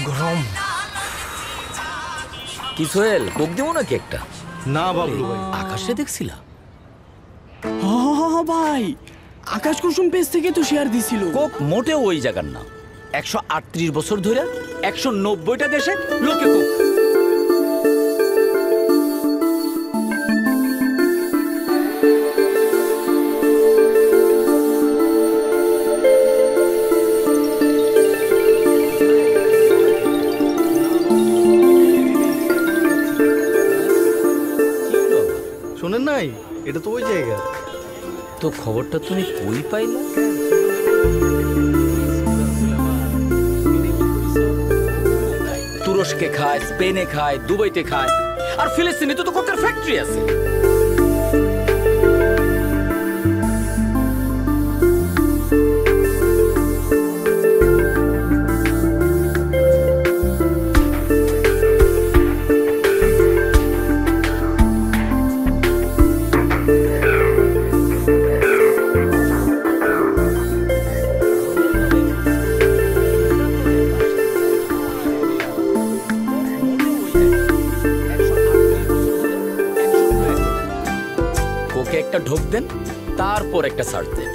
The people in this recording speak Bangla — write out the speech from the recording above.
গরম। কি সোহেল, কোক দেবো নাকি একটা? না বাবলু ভাই, আকাশে দেখছিলা? ভাই আকাশ কুসুম পেজ থেকে তো শেয়ার দিছিল। কোক মোটেও ওই জায়গার না। 138 বছর ধরে 190টা দেশে লোকে কোক। শোনেন নাই, এটা তো ওই জায়গা। তো খবরটা তুমি কই পাইলা? তুরস্কে খায়, স্পেনে খায়, দুবাইতে খায়, আর ফিলিস্তিনে তো কোকের ফ্যাক্টরি আছে। ঢোক দেন, তারপর একটা সার্চ দেন।